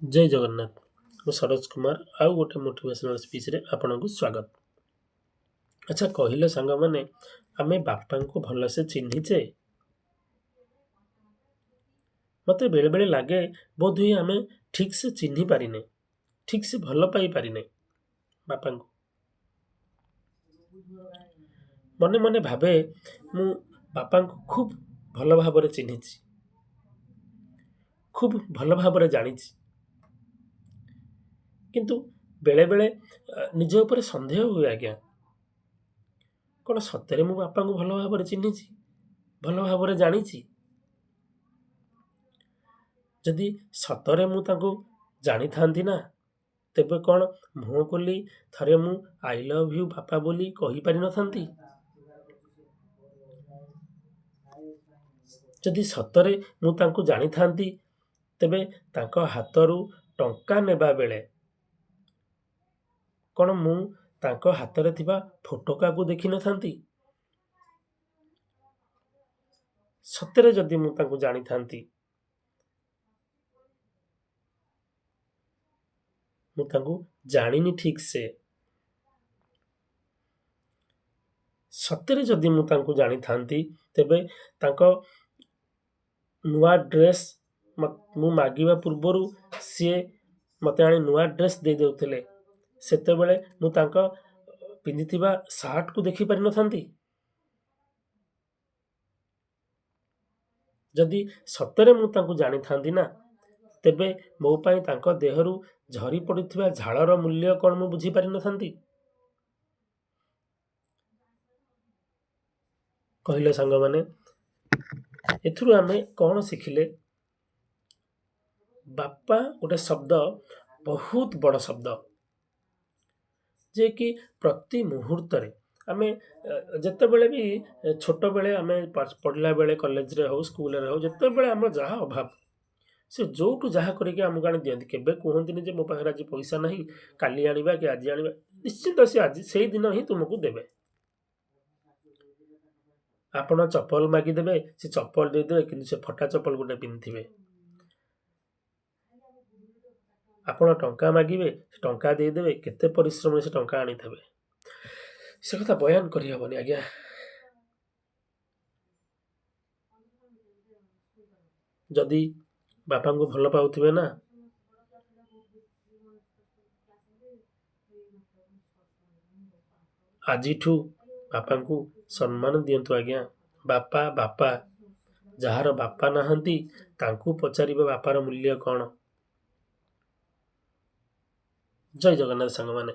जय जगन्नाथ। ମୁଁ ସରୋଜ କୁମାର ଆଉ ଗୋଟେ ମୋଟିଭେସନାଲ ସ୍ପିଚରେ ଆପଣଙ୍କୁ ସ୍ୱାଗତ। ଆଚ୍ଛା କହିଲେ ସାଙ୍ଗମାନେ, ଆମେ ବାପାଙ୍କୁ ଭଲସେ ଚିହ୍ନିଛେ? ମୋତେ ବେଳେବେଳେ ଲାଗେ ବୋଧହୁଏ ଆମେ ଠିକ୍ସେ ଚିହ୍ନି ପାରିନେ, ଠିକ୍ସେ ଭଲ ପାଇପାରିନେ ବାପାଙ୍କୁ। ମନେ ମନେ ଭାବେ ମୁଁ ବାପାଙ୍କୁ ଖୁବ୍ ଭଲ ଭାବରେ ଚିହ୍ନିଛି, ଖୁବ୍ ଭଲ ଭାବରେ ଜାଣିଛି। କିନ୍ତୁ ବେଳେବେଳେ ନିଜ ଉପରେ ସନ୍ଦେହ ହୁଏ ଆଜ୍ଞା, କ'ଣ ସତରେ ମୁଁ ବାପାଙ୍କୁ ଭଲ ଭାବରେ ଚିହ୍ନିଛି, ଭଲ ଭାବରେ ଜାଣିଛି? ଯଦି ସତରେ ମୁଁ ତାଙ୍କୁ ଜାଣିଥାନ୍ତି ନା, ତେବେ କ'ଣ ମୁହଁ ଖୋଲି ଥରେ ମୁଁ ଆଇ ଲଭ୍ ୟୁ ବାପା ବୋଲି କହିପାରିନଥାନ୍ତି? ଯଦି ସତରେ ମୁଁ ତାଙ୍କୁ ଜାଣିଥାନ୍ତି, ତେବେ ତାଙ୍କ ହାତରୁ ଟଙ୍କା ନେବା ବେଳେ କ'ଣ ମୁଁ ତାଙ୍କ ହାତରେ ଥିବା ଫୋଟକାକୁ ଦେଖିନଥାନ୍ତି? ସତରେ ଯଦି ମୁଁ ତାଙ୍କୁ ଜାଣିଥାନ୍ତି, ମୁଁ ତାଙ୍କୁ ଜାଣିନି ଠିକ୍ସେ। ସତରେ ଯଦି ମୁଁ ତାଙ୍କୁ ଜାଣିଥାନ୍ତି, ତେବେ ତାଙ୍କ ନୂଆ ଡ୍ରେସ୍ ମୁଁ ମାଗିବା ପୂର୍ବରୁ ସିଏ ମୋତେ ଆଣି ନୂଆ ଡ୍ରେସ୍ ଦେଇ ଦେଉଥିଲେ। ସେତେବେଳେ ମୁଁ ତାଙ୍କ ପିନ୍ଧିଥିବା ସାର୍ଟକୁ ଦେଖିପାରିନଥାନ୍ତି? ଯଦି ସତରେ ମୁଁ ତାଙ୍କୁ ଜାଣିଥାନ୍ତି ନା, ତେବେ ମୋ ପାଇଁ ତାଙ୍କ ଦେହରୁ ଝରି ପଡ଼ୁଥିବା ଝାଳର ମୂଲ୍ୟ କ'ଣ ମୁଁ ବୁଝିପାରିନଥାନ୍ତି? କହିଲେ ସାଙ୍ଗମାନେ, ଏଥିରୁ ଆମେ କ'ଣ ଶିଖିଲେ? ବାପା ଗୋଟେ ଶବ୍ଦ, ବହୁତ ବଡ଼ ଶବ୍ଦ, ଯେ କି ପ୍ରତି ମୁହୂର୍ତ୍ତରେ ଆମେ ଯେତେବେଳେ ବି ଛୋଟବେଳେ ଆମେ ପଢ଼ିଲା ବେଳେ କଲେଜରେ ହେଉ, ସ୍କୁଲରେ ହେଉ, ଯେତେବେଳେ ଆମର ଯାହା ଅଭାବ, ସେ ଯୋଉଠୁ ଯାହା କରିକି ଆମକୁ ଆଣି ଦିଅନ୍ତି। କେବେ କୁହନ୍ତିନି ଯେ ମୋ ପାଖରେ ଆଜି ପଇସା ନାହିଁ, କାଲି ଆଣିବା କି ଆଜି ଆଣିବା। ନିଶ୍ଚିତ ସେ ଆଜି ସେଇଦିନ ହିଁ ତୁମକୁ ଦେବେ। ଆପଣ ଚପଲ ମାଗିଦେବେ, ସେ ଚପଲ ଦେଇଦେବେ, କିନ୍ତୁ ସେ ଫଟା ଚପଲ ଗୋଟେ ପିନ୍ଧିଥିବେ। ଆପଣ ଟଙ୍କା ମାଗିବେ, ସେ ଟଙ୍କା ଦେଇଦେବେ, କେତେ ପରିଶ୍ରମରେ ସେ ଟଙ୍କା ଆଣିଥିବେ। ସେ କଥା ବୟାନ କରିହେବନି ଆଜ୍ଞା। ଯଦି ବାପାଙ୍କୁ ଭଲ ପାଉଥିବେ ନା, ଆଜିଠୁ ବାପାଙ୍କୁ ସମ୍ମାନ ଦିଅନ୍ତୁ ଆଜ୍ଞା। ବାପା ବାପା, ଯାହାର ବାପା ନାହାନ୍ତି ତାଙ୍କୁ ପଚାରିବେ ବାପାର ମୂଲ୍ୟ କ'ଣ। ଜୟ ଜଗନ୍ନାଥ ସାଙ୍ଗମାନେ।